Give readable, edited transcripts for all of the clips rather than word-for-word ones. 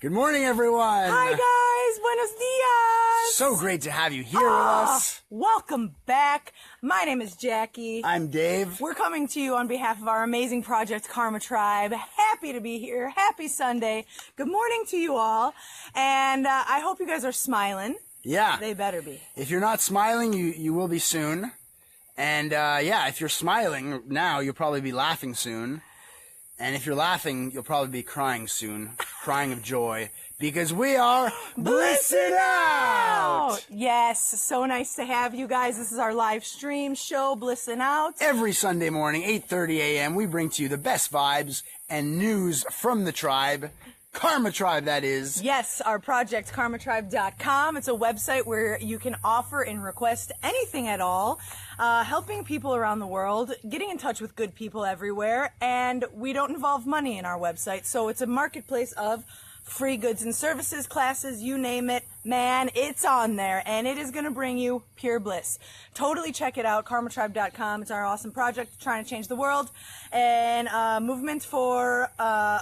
Good morning, everyone. Hi, guys. Buenos dias. So great to have you here with us. Welcome back. My name is Jackie. I'm Dave. We're coming to you on behalf of our amazing project, Karma Tribe. Happy to be here. Happy Sunday. Good morning to you all. And I hope you guys are smiling. Yeah. They better be. If you're not smiling, you will be soon. And if you're smiling now, you'll probably be laughing soon. And if you're laughing, you'll probably be crying soon, crying of joy, because we are Blissin Out! Yes, so nice to have you guys. This is our live stream show, Blissin Out. Every Sunday morning, 8:30 a.m., we bring to you the best vibes and news from the tribe. Karma Tribe, that is. Yes, our project, karmatribe.com. It's a website where you can offer and request anything at all, helping people around the world, getting in touch with good people everywhere, and we don't involve money in our website, so it's a marketplace of free goods and services, classes, you name it. Man, it's on there, and it is going to bring you pure bliss. Totally check it out, karmatribe.com. It's our awesome project trying to change the world, and a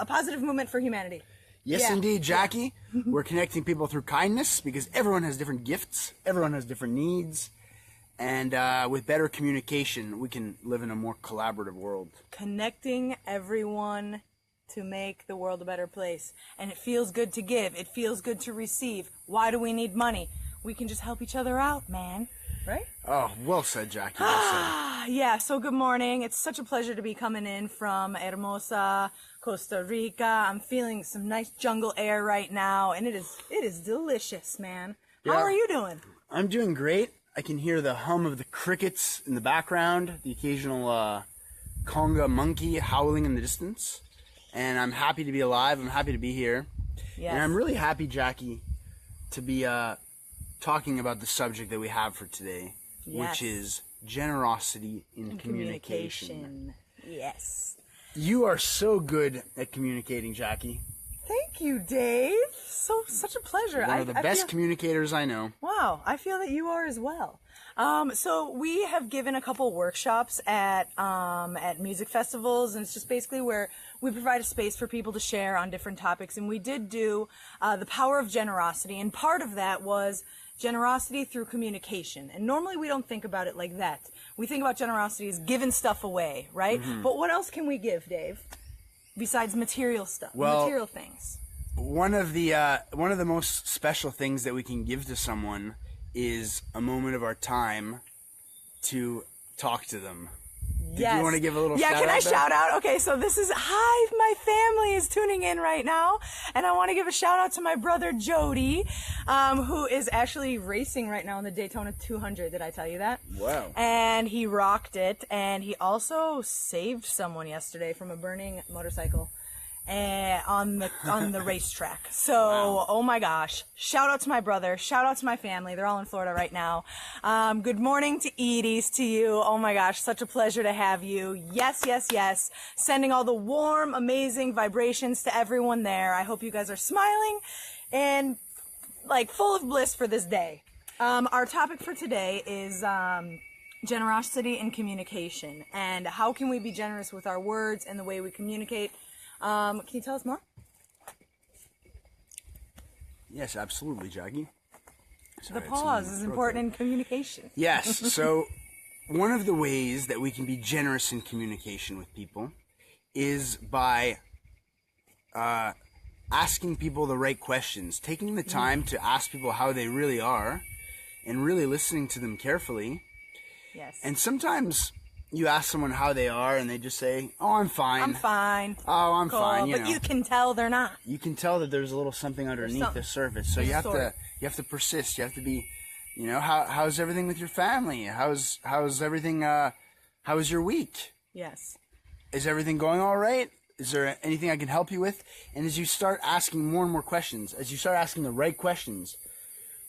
positive movement for humanity. Yes, indeed, Jackie. We're connecting people through kindness because everyone has different gifts. Everyone has different needs. And with better communication, we can live in a more collaborative world. Connecting everyone to make the world a better place. And it feels good to give. It feels good to receive. Why do we need money? We can just help each other out, man. Right? Oh, well said, Jackie. Well said. Yeah, so good morning. It's such a pleasure to be coming in from Hermosa, Costa Rica. I'm feeling some nice jungle air right now, and it is delicious, man. Yeah. How are you doing? I'm doing great. I can hear the hum of the crickets in the background, the occasional conga monkey howling in the distance, and I'm happy to be alive. I'm happy to be here. Yes. And I'm really happy, Jackie, to be talking about the subject that we have for today, which is generosity in communication. Yes. You are so good at communicating, Jackie. Thank you, Dave. Such a pleasure. One of the best communicators I know. Wow, I feel that you are as well. So we have given a couple workshops at music festivals, and it's just basically where we provide a space for people to share on different topics. And we did do the power of generosity, and part of that was generosity through communication. And normally we don't think about it like that. We think about generosity as giving stuff away, right? Mm-hmm. But what else can we give, Dave? Besides material stuff, material things. One of the most special things that we can give to someone is a moment of our time to talk to them. Did you want to give a little shout out? Yeah, can I shout out? Okay, so my family is tuning in right now, and I want to give a shout out to my brother Jody, who is actually racing right now in the Daytona 200. Did I tell you that? Wow. And he rocked it, and he also saved someone yesterday from a burning motorcycle on the racetrack. So, wow. Oh my gosh. Shout out to my brother. Shout out to my family. They're all in Florida right now. Good morning to Edie's, to you. Oh my gosh. Such a pleasure to have you. Yes, yes, yes. Sending all the warm, amazing vibrations to everyone there. I hope you guys are smiling and full of bliss for this day. Our topic for today is generosity and communication. And how can we be generous with our words and the way we communicate? Can you tell us more? Yes, absolutely, Jackie. The pause is important in communication. Yes, so one of the ways that we can be generous in communication with people is by asking people the right questions, taking the time to ask people how they really are, and really listening to them carefully. Yes. And sometimes you ask someone how they are, and they just say, "Oh, I'm fine." I'm fine. Oh, I'm cool. fine. But you can tell they're not. You can tell that there's a little something underneath the surface. So you have to persist. You have to be, how's everything with your family? How's everything? How was your week? Yes. Is everything going all right? Is there anything I can help you with? And as you start asking more and more questions, as you start asking the right questions,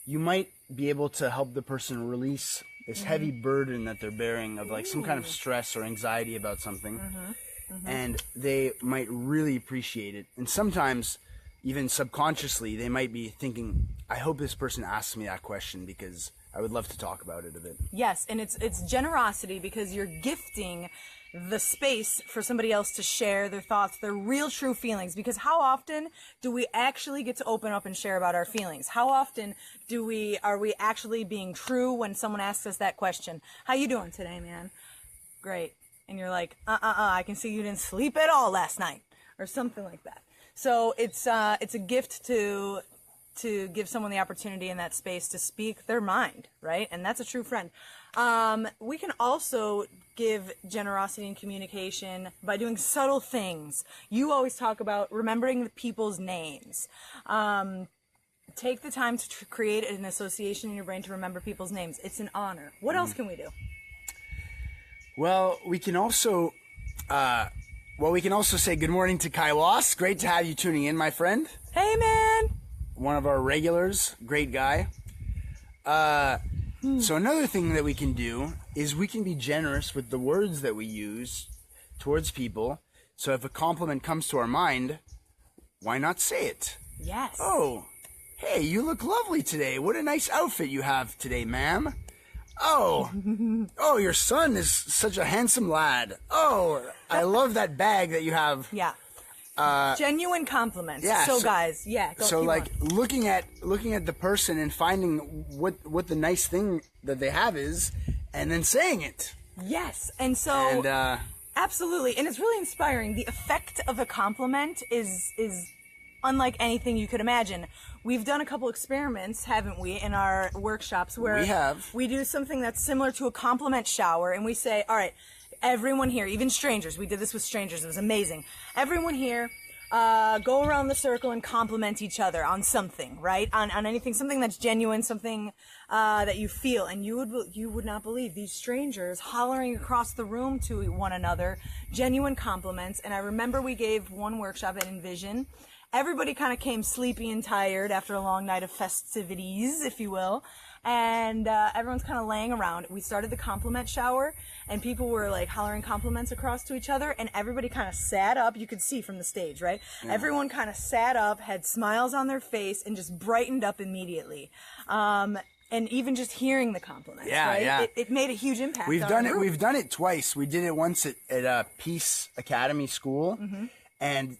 you might be able to help the person release this heavy burden that they're bearing of some kind of stress or anxiety about something. And they might really appreciate it. And sometimes, even subconsciously, they might be thinking, I hope this person asks me that question because I would love to talk about it a bit. Yes, and it's generosity because you're gifting the space for somebody else to share their thoughts, their real true feelings. Because how often do we actually get to open up and share about our feelings? How often are we actually being true when someone asks us that question? How you doing today, man? Great. And you're like, I can see you didn't sleep at all last night, or something like that. So it's a gift to give someone the opportunity in that space to speak their mind, right? And that's a true friend. We can also give generosity and communication by doing subtle things. You always talk about remembering the people's names. Take the time to create an association in your brain to remember people's names. It's an honor. What else can we do? Well, we can also say good morning to Kaiwas. Great to have you tuning in, my friend. Hey, man. One of our regulars, great guy. So another thing that we can do is we can be generous with the words that we use towards people. So if a compliment comes to our mind, why not say it? Yes. Oh, hey, you look lovely today. What a nice outfit you have today, ma'am. Oh, your son is such a handsome lad. Oh, I love that bag that you have. Yeah. Genuine compliments. Yeah. So guys, looking at the person and finding what the nice thing that they have is, and then saying it. Yes. And so absolutely. And it's really inspiring. The effect of a compliment is unlike anything you could imagine. We've done a couple experiments, haven't we, in our workshops where we do something that's similar to a compliment shower, and we say, all right, everyone here, even strangers, we did this with strangers, it was amazing. Everyone here, go around the circle and compliment each other on something, right? On anything, something that's genuine, something that you feel. And you would not believe these strangers hollering across the room to one another, genuine compliments. And I remember we gave one workshop at Envision. Everybody kind of came sleepy and tired after a long night of festivities, if you will. And everyone's kind of laying around. We started the compliment shower, and people were like hollering compliments across to each other, and everybody kind of sat up. You could see from the stage, right? Yeah. Everyone kind of sat up, had smiles on their face, and just brightened up immediately. And even just hearing the compliments, right? Yeah. It made a huge impact. We've done it twice. We did it once at Peace Academy School, and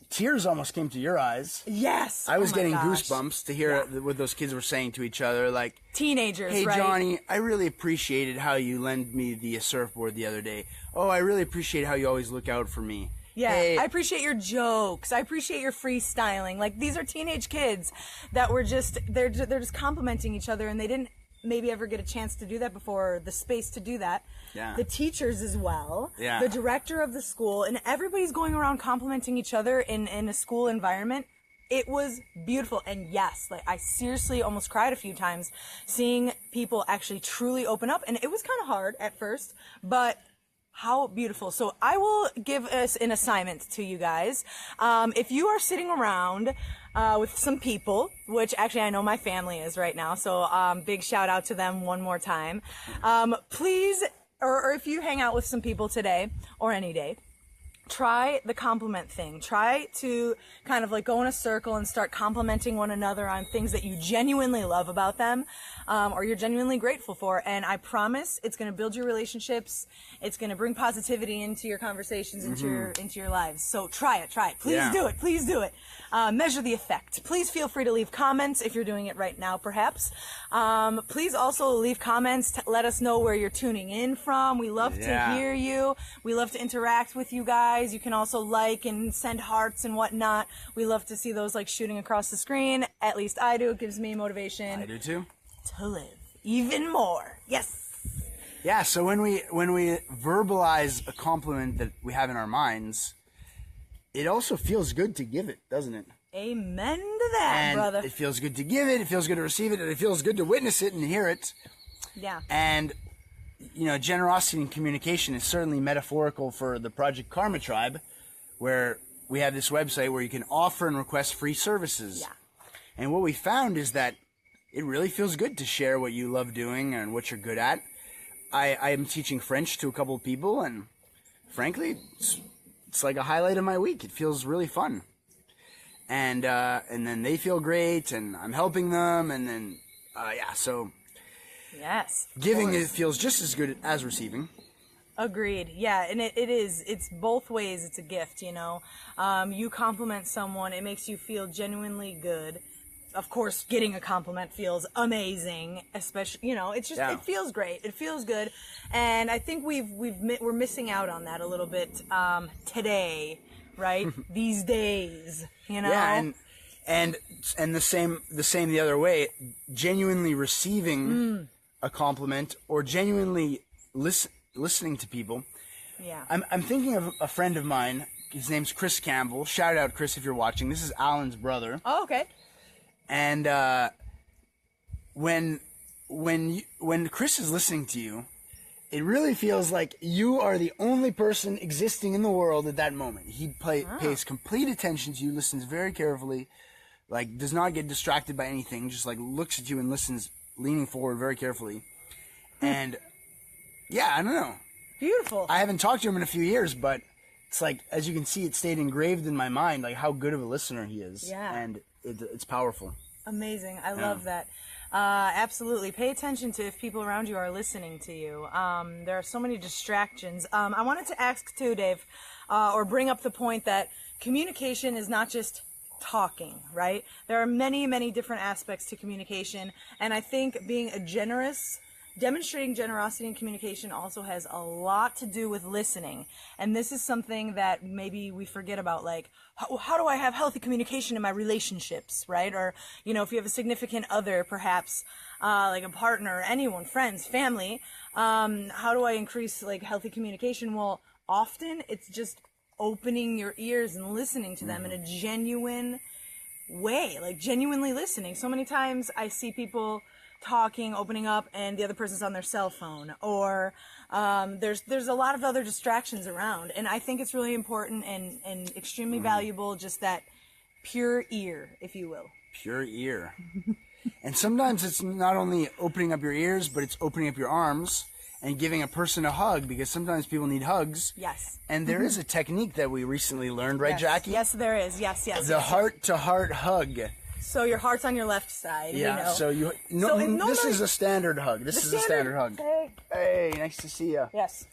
tears almost came to your eyes. Yes. I was getting goosebumps to hear what those kids were saying to each other. Like, teenagers, hey, right? Johnny, I really appreciated how you lent me the surfboard the other day. Oh, I really appreciate how you always look out for me. Yeah, hey. I appreciate your jokes. I appreciate your freestyling. Like, these are teenage kids that were they're just complimenting each other, and they didn't maybe ever get a chance to do that before, the space to do that. Yeah. The teachers as well. Yeah. The director of the school, and everybody's going around complimenting each other in a school environment. It was beautiful. And yes, like, I seriously almost cried a few times seeing people actually truly open up. And it was kind of hard at first, but how beautiful. So I will give us an assignment to you guys. If you are sitting around with some people, which actually I know my family is right now, so big shout out to them one more time. Please, or if you hang out with some people today or any day, try the compliment thing. Try to kind of like go in a circle and start complimenting one another on things that you genuinely love about them, or you're genuinely grateful for. And I promise it's going to build your relationships. It's going to bring positivity into your conversations, into your lives. So try it. Please do it. Please do it. Measure the effect. Please feel free to leave comments if you're doing it right now, perhaps. Please also leave comments. Let us know where you're tuning in from. We love to hear you. We love to interact with you guys. You can also like and send hearts and whatnot. We love to see those like shooting across the screen. At least I do. It gives me motivation. I do too. To live even more. Yes. Yeah. So when we verbalize a compliment that we have in our minds, it also feels good to give it, doesn't it? Amen to that, brother. It feels good to give it. It feels good to receive it. And it feels good to witness it and hear it. Yeah. And you know, generosity and communication is certainly metaphorical for the Project Karma Tribe, where we have this website where you can offer and request free services. Yeah. And what we found is that it really feels good to share what you love doing and what you're good at. I am teaching French to a couple of people, and frankly, it's like a highlight of my week. It feels really fun. And then they feel great, and I'm helping them, and then, so Yes. Giving it feels just as good as receiving. Agreed. Yeah, and it is. It's both ways. It's a gift, you know. You compliment someone, it makes you feel genuinely good. Of course, getting a compliment feels amazing, especially, you know, it's just, it feels great. It feels good. And I think we're missing out on that a little bit, today, right? These days, you know? Yeah, and the same the other way, genuinely receiving a compliment or genuinely listening to people. Yeah. I'm thinking of a friend of mine. His name's Chris Campbell. Shout out, Chris, if you're watching. This is Alan's brother. Oh, okay. And when Chris is listening to you, it really feels like you are the only person existing in the world at that moment. He pays complete attention to you, listens very carefully, like does not get distracted by anything, just like looks at you and listens, leaning forward very carefully. And yeah, I don't know. Beautiful. I haven't talked to him in a few years, but it's like, as you can see, it stayed engraved in my mind, like how good of a listener he is. Yeah. And it's powerful. Amazing. I love that. Absolutely. Pay attention to if people around you are listening to you. There are so many distractions. I wanted to ask too, Dave, or bring up the point that communication is not just talking, right? There are many, many different aspects to communication. And I think demonstrating generosity in communication also has a lot to do with listening. And this is something that maybe we forget about, like, how do I have healthy communication in my relationships, right? Or, you know, if you have a significant other, perhaps, like a partner, anyone, friends, family, how do I increase, like, healthy communication? Well, often it's just opening your ears and listening to them in a genuine way, like genuinely listening. So many times I see people talking, opening up, and the other person's on their cell phone, or there's a lot of other distractions around, and I think it's really important and extremely valuable, just that pure ear, if you will. Pure ear. And sometimes it's not only opening up your ears, but it's opening up your arms and giving a person a hug, because sometimes people need hugs. Yes. And there is a technique that we recently learned, right, Yes. Jackie? Yes, there is. Yes. The heart-to-heart hug. So your heart's on your left side. Yeah, You know. so this is a standard hug. This is a standard hug. Hey, nice to see you. Yes.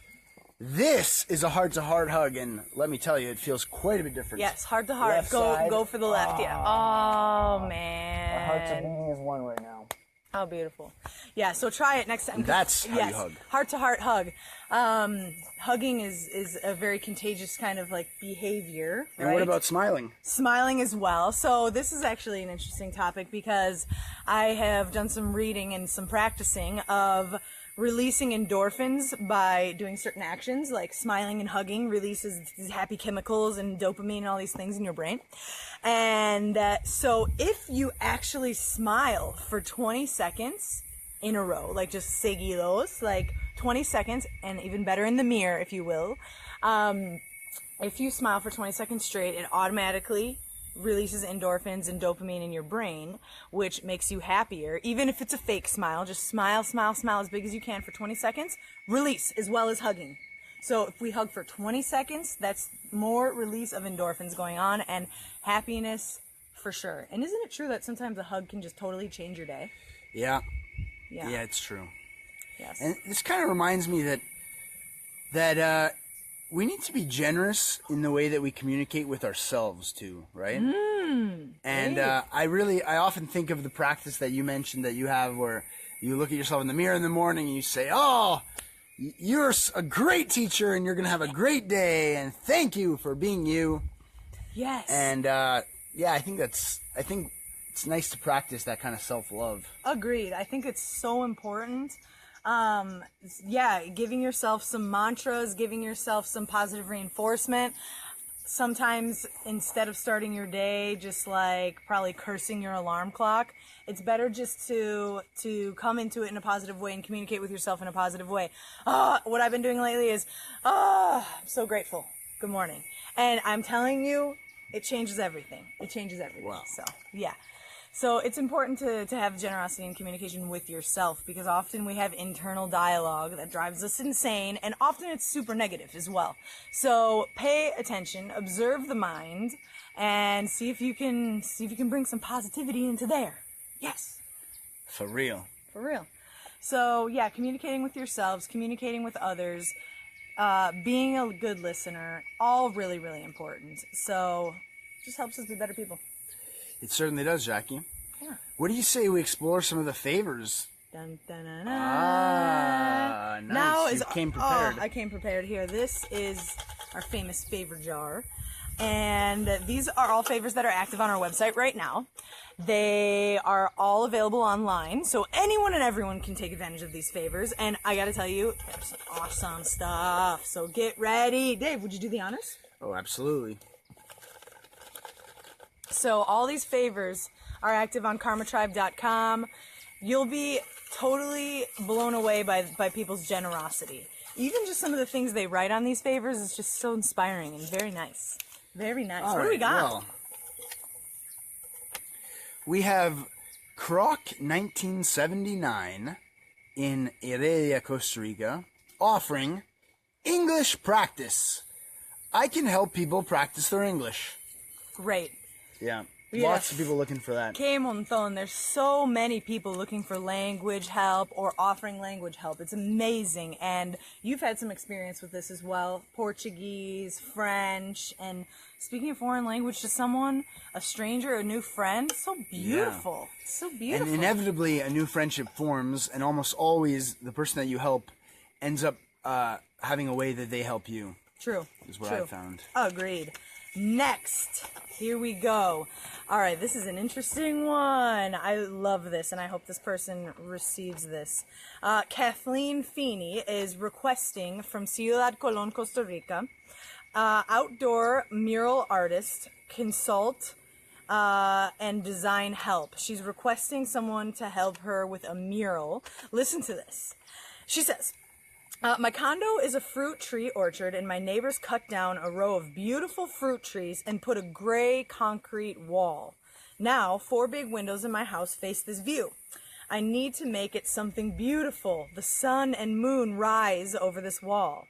This is a heart-to-heart hug, and let me tell you, it feels quite a bit different. Yes, heart to heart. Left side. Go for the left. Yeah. Oh man. Our hearts are beating as one right now. Oh, beautiful. Yeah, so try it next time. That's how you hug. Heart-to-heart hug. Hugging is a very contagious kind of like behavior, And right? what about smiling? Smiling as well. So this is actually an interesting topic because I have done some reading and some practicing of releasing endorphins by doing certain actions, like smiling and hugging releases these happy chemicals and dopamine and all these things in your brain. And so if you actually smile for 20 seconds in a row, like just seguidos, like 20 seconds, and even better in the mirror, if you will, if you smile for 20 seconds straight, it automatically releases endorphins and dopamine in your brain, which makes you happier. Even if it's a fake smile, just smile as big as you can for 20 seconds, release as well as hugging. So if we hug for 20 seconds, that's more release of endorphins going on and happiness for sure. And isn't it true that sometimes a hug can just totally change your day? Yeah. Yeah. Yeah, it's true. Yes. And this kind of reminds me that we need to be generous in the way that we communicate with ourselves too, right? And I often think of the practice that you mentioned that you have, where you look at yourself in the mirror in the morning and you say, "Oh, you're a great teacher, and you're gonna have a great day, and thank you for being you." Yes. And I think it's nice to practice that kind of self-love. Agreed. I think it's so important. Giving yourself some mantras, giving yourself some positive reinforcement. Sometimes instead of starting your day just like probably cursing your alarm clock, it's better just to come into it in a positive way and communicate with yourself in a positive way. What I've been doing lately is, I'm so grateful. Good morning. And I'm telling you, it changes everything. It changes everything. Wow. So, yeah. So it's important to have generosity and communication with yourself, because often we have internal dialogue that drives us insane, and often it's super negative as well. So pay attention, observe the mind, and see if you can bring some positivity into there. Yes. For real. For real. So yeah, communicating with yourselves, communicating with others, being a good listener, all really, really important. So just helps us be better people. It certainly does, Jackie. Yeah. What do you say we explore some of the favors? Dun, dun, dun, dun. Nice. Now You came prepared. I came prepared here. This is our famous favor jar. And these are all favors that are active on our website right now. They are all available online, so anyone and everyone can take advantage of these favors. And I gotta tell you, there's awesome stuff. So get ready. Dave, would you do the honors? Oh, absolutely. So all these favors are active on karmatribe.com. You'll be totally blown away by people's generosity. Even just some of the things they write on these favors is just so inspiring and very nice. Very nice. All what do we right, got? well, we have Croc 1979 in Heredia, Costa Rica, offering English practice. I can help people practice their English. Great. Yeah. Yeah. Lots of people looking for that. Que montón. There's so many people looking for language help or offering language help. It's amazing. And you've had some experience with this as well. Portuguese, French, and speaking a foreign language to someone, a stranger, a new friend. So beautiful. Yeah. So beautiful. And inevitably, a new friendship forms, and almost always the person that you help ends up having a way that they help you. True. Is what I found. Agreed. Next, here we go. All right, this is an interesting one. I love this, and I hope this person receives this. Kathleen Feeney is requesting from Ciudad Colón, Costa Rica, outdoor mural artist, consult, and design help. She's requesting someone to help her with a mural. Listen to this. She says, my condo is a fruit tree orchard, and my neighbors cut down a row of beautiful fruit trees and put a gray concrete wall. Now, 4 big windows in my house face this view. I need to make it something beautiful. The sun and moon rise over this wall.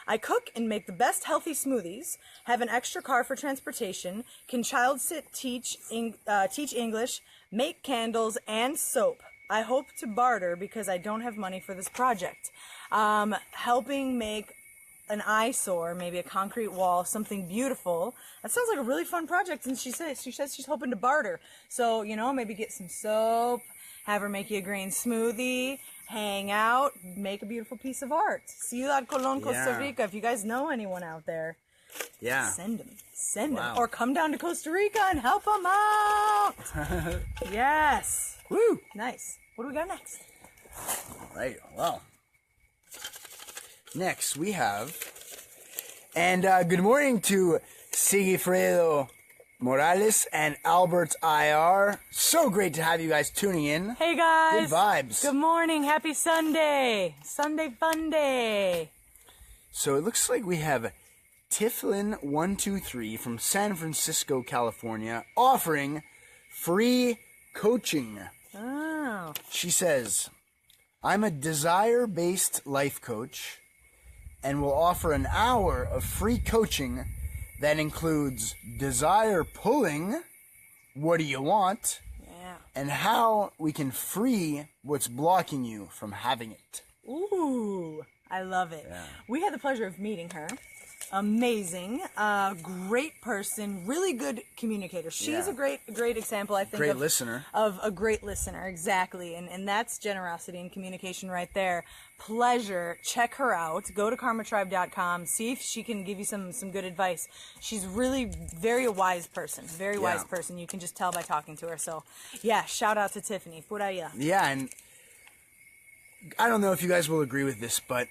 I cook and make the best healthy smoothies, have an extra car for transportation, can child sit, teach English, make candles, and soap. I hope to barter because I don't have money for this project. Helping make an eyesore, maybe a concrete wall, something beautiful. That sounds like a really fun project, and she says she's hoping to barter. So, maybe get some soap, have her make you a green smoothie, hang out, make a beautiful piece of art. Ciudad Colón, Costa Rica. If you guys know anyone out there, send them. Send them. Or come down to Costa Rica and help them out. Yes. Woo! Nice. What do we got next? Right. Well. Next we have, and good morning to Sigifredo Morales and Albert IR. So great to have you guys tuning in. Hey guys. Good vibes. Good morning. Happy Sunday. Sunday fun day. So it looks like we have Tiflin123 from San Francisco, California, offering free coaching. Oh. She says, I'm a desire-based life coach and will offer an hour of free coaching that includes desire pulling, what do you want, and how we can free what's blocking you from having it. Ooh, I love it. Yeah. We had the pleasure of meeting her. Amazing, great person, really good communicator. She's a great example, I think. Great listener. Of a great listener, exactly. And that's generosity and communication right there. Pleasure. Check her out. Go to karmatribe.com. See if she can give you some good advice. She's really very wise person. Very wise person. You can just tell by talking to her. So, shout out to Tiffany. Por allá. Yeah, and I don't know if you guys will agree with this, but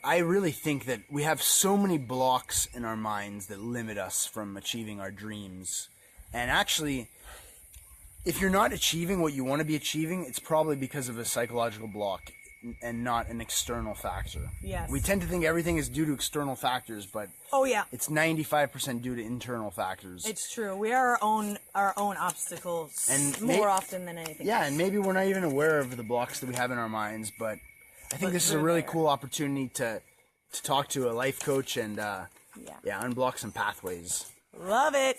I really think that we have so many blocks in our minds that limit us from achieving our dreams. And actually, if you're not achieving what you want to be achieving, it's probably because of a psychological block and not an external factor. Yes. We tend to think everything is due to external factors, but it's 95% due to internal factors. It's true. We are our own obstacles and more often than anything else. And maybe we're not even aware of the blocks that we have in our minds, but I think this is a really cool opportunity to talk to a life coach and unblock some pathways. Love it.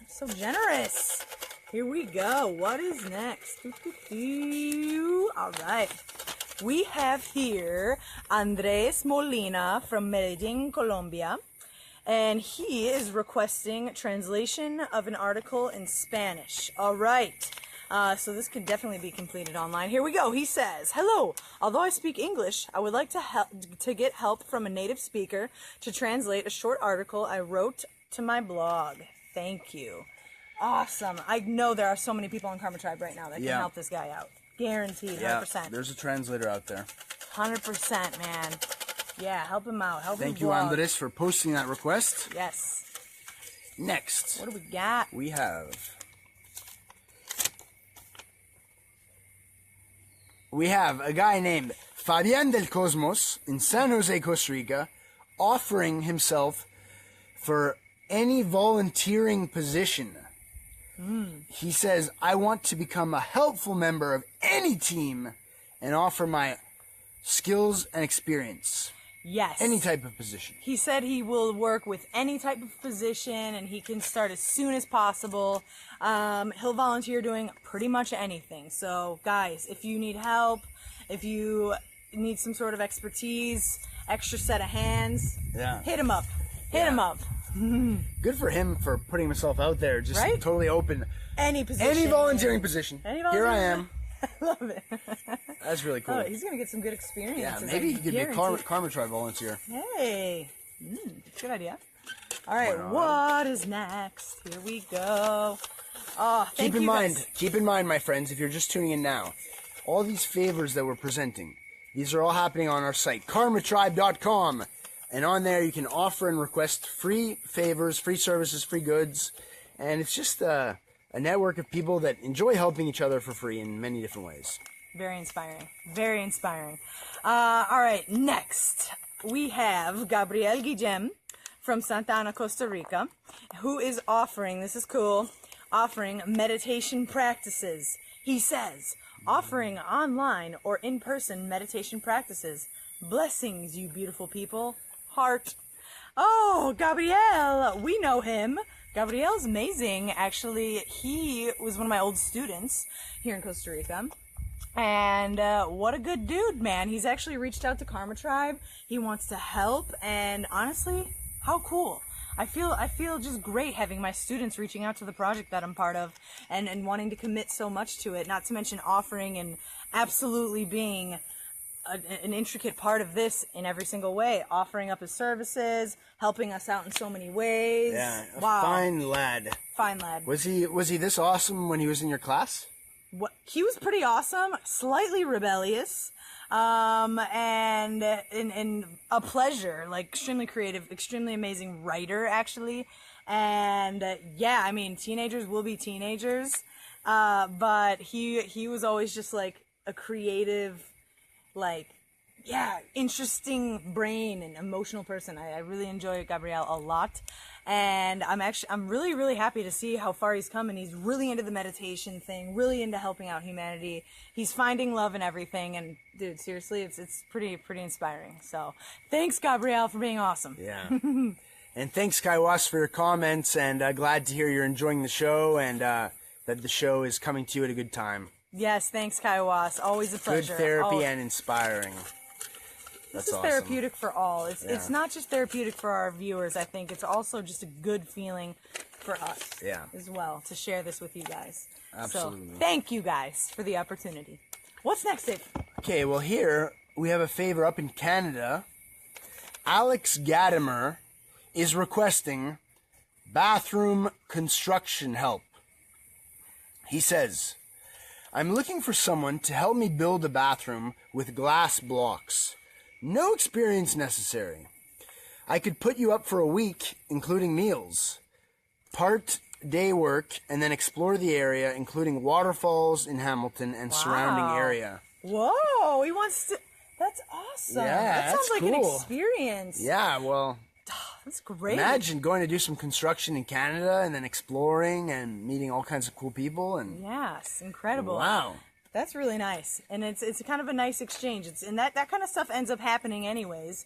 So generous. Here we go. What is next? All right. we have here Andres Molina from Medellin, Colombia. And he is requesting translation of an article in Spanish. All right. So this can definitely be completed online. Here we go. He says, "Hello. Although I speak English, I would like to get help from a native speaker to translate a short article I wrote to my blog. Thank you." Awesome. I know there are so many people on Karma Tribe right now that can help this guy out. Guaranteed, 100%. Yeah, there's a translator out there. 100%, man. Yeah, help him out. Help him Thank you, blog. Andres, for posting that request. Yes. Next, What do we got? we have a guy named Fabian del Cosmos in San Jose, Costa Rica, offering himself for any volunteering position. He says, "I want to become a helpful member of any team and offer my skills and experience." Yes. Any type of position. He said he will work with any type of position and he can start as soon as possible. He'll volunteer doing pretty much anything. So, guys, if you need help, if you need some sort of expertise, extra set of hands, hit him up. Hit him up. Good for him for putting himself out there, just totally open. Any position. Any volunteering position. Here I am. I love it. That's really cool. Oh, he's going to get some good experience. Yeah, maybe he could be a Karma Tribe volunteer. Hey, good idea. All right, what is next? Here we go. Oh, thank you guys. Keep in mind, my friends, if you're just tuning in now, all these favors that we're presenting, these are all happening on our site, karmatribe.com. And on there, you can offer and request free favors, free services, free goods. And it's just a network of people that enjoy helping each other for free in many different ways. Very inspiring. Very inspiring. All right, next we have Gabriel Guillem from Santa Ana, Costa Rica, who is offering, this is cool, offering meditation practices. He says, offering online or in-person meditation practices. Blessings, you beautiful people. Heart. Oh, Gabriel, we know him. Gabriel's amazing. Actually, he was one of my old students here in Costa Rica. And what a good dude, man. He's actually reached out to Karma Tribe. He wants to help. And honestly, how cool. I feel just great having my students reaching out to the project that I'm part of and wanting to commit so much to it. Not to mention offering and absolutely being an intricate part of this in every single way, offering up his services, helping us out in so many ways. Yeah, wow. Fine lad. Fine lad. Was he this awesome when he was in your class? He was pretty awesome, slightly rebellious, and a pleasure, like extremely creative, extremely amazing writer, actually. And yeah, I mean, teenagers will be teenagers, but he was always just like a creative, like, yeah, interesting brain and emotional person. I really enjoy Gabriel a lot. And I'm really, really happy to see how far he's come, and he's really into the meditation thing, really into helping out humanity. He's finding love in everything, and dude, seriously, it's pretty inspiring. So, thanks, Gabriel, for being awesome. Yeah. And thanks, Kaiwas, for your comments, and glad to hear you're enjoying the show, and that the show is coming to you at a good time. Yes, thanks, Kaiwas. Always a pleasure. Good therapy and inspiring. This is awesome. Therapeutic for all. It's not just therapeutic for our viewers, I think. It's also just a good feeling for us as well to share this with you guys. Absolutely. So, thank you guys for the opportunity. What's next, Dave? Okay, well, here we have a favor up in Canada. Alex Gadamer is requesting bathroom construction help. He says, "I'm looking for someone to help me build a bathroom with glass blocks. No experience necessary. I could put you up for a week, including meals. Part day work, and then explore the area, including waterfalls in Hamilton and surrounding area." Whoa, he wants to... That's awesome. Yeah, that sounds like cool. an experience. Yeah, well... That's great. Imagine going to do some construction in Canada and then exploring and meeting all kinds of cool people. And yes, incredible. Wow. That's really nice, and it's kind of a nice exchange. And that kind of stuff ends up happening anyways.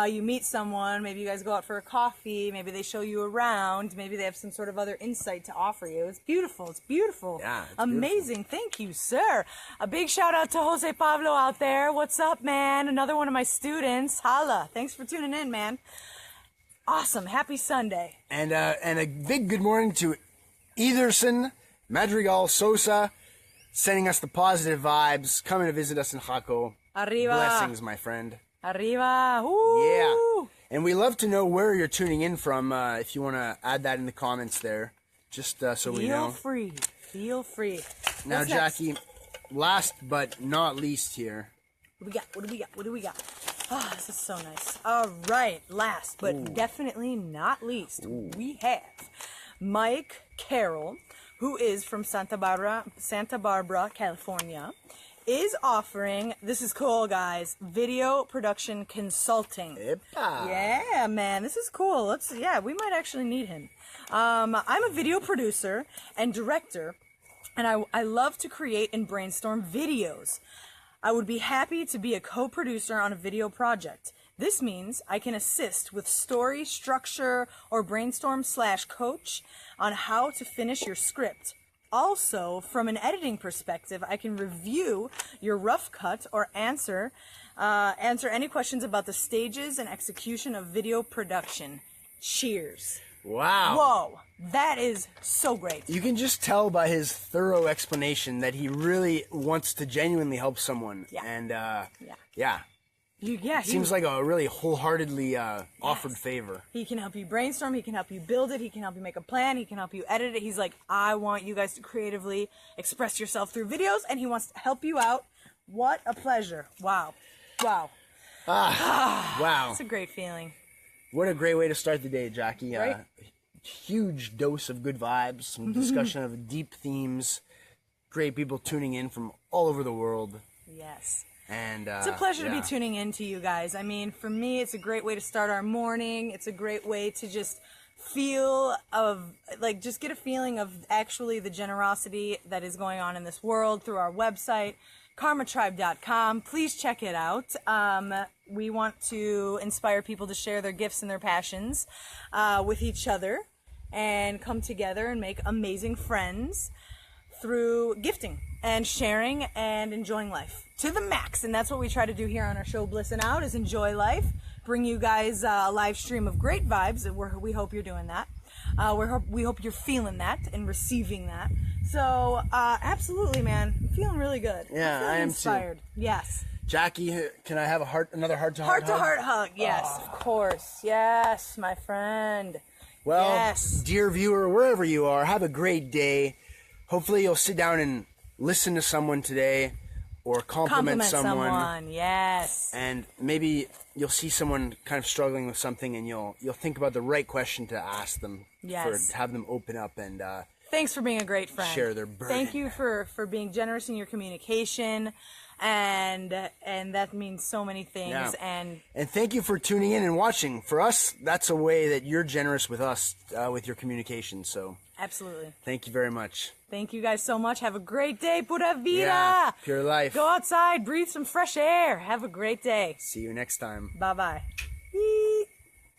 You meet someone, maybe you guys go out for a coffee, maybe they show you around, maybe they have some sort of other insight to offer you. It's beautiful. It's beautiful. Yeah, it's amazing. Thank you, sir. A big shout out to Jose Pablo out there. What's up, man? Another one of my students. Holla. Thanks for tuning in, man. Awesome. Happy Sunday. And a big good morning to Ederson Madrigal Sosa, sending us the positive vibes, coming to visit us in Jaco. Arriba. Blessings, my friend. Arriba. Woo. Yeah. And we love to know where you're tuning in from. If you want to add that in the comments there, just so we know. Feel free. Now, What's next? Jackie, last but not least here. What do we got? Ah, this is so nice. All right. Last but definitely not least, we have Mike Carroll, who is from Santa Barbara, California, is offering, this is cool, guys, video production consulting. Epa. Yeah, man, this is cool. We might actually need him. I'm a video producer and director, and I love to create and brainstorm videos. I would be happy to be a co-producer on a video project. This means I can assist with story, structure, or brainstorm/coach on how to finish your script. Also, from an editing perspective, I can review your rough cut or answer any questions about the stages and execution of video production. Cheers. Wow. Whoa, that is so great. You can just tell by his thorough explanation that he really wants to genuinely help someone. Yeah. And, Yeah. Seems like a really wholeheartedly offered favor. He can help you brainstorm, he can help you build it, he can help you make a plan, he can help you edit it. He's like, I want you guys to creatively express yourself through videos, and he wants to help you out. What a pleasure. Wow. Wow. It's a great feeling. What a great way to start the day, Jackie. Right? Huge dose of good vibes, some discussion of deep themes, great people tuning in from all over the world. Yes. And it's a pleasure to be tuning in to you guys. I mean, for me, it's a great way to start our morning. It's a great way to just just get a feeling of actually the generosity that is going on in this world through our website, karmatribe.com. Please check it out. We want to inspire people to share their gifts and their passions with each other and come together and make amazing friends through gifting and sharing and enjoying life to the max. And that's what we try to do here on our show, Blissin Out, is enjoy life, bring you guys a live stream of great vibes. We hope you're doing that. We hope you're feeling that and receiving that. So, absolutely, man. I'm feeling really good. Yeah, I'm feeling I am inspired. too. Yes. Jackie, can I have another heart-to-heart hug? Heart-to-heart hug. Yes, of course. Yes, my friend. Well, yes. Dear viewer, wherever you are, have a great day. Hopefully you'll sit down and listen to someone today or compliment someone. Yes. And maybe you'll see someone kind of struggling with something, and you'll think about the right question to ask them. Yes. To have them open up and thanks for being a great friend. Share their burden. Thank you for being generous in your communication, and that means so many things. Yeah. And thank you for tuning in and watching. For us, that's a way that you're generous with us with your communication. So absolutely. Thank you very much. Thank you guys so much. Have a great day. Pura vida. Yeah, pure life. Go outside, breathe some fresh air. Have a great day. See you next time. Bye-bye.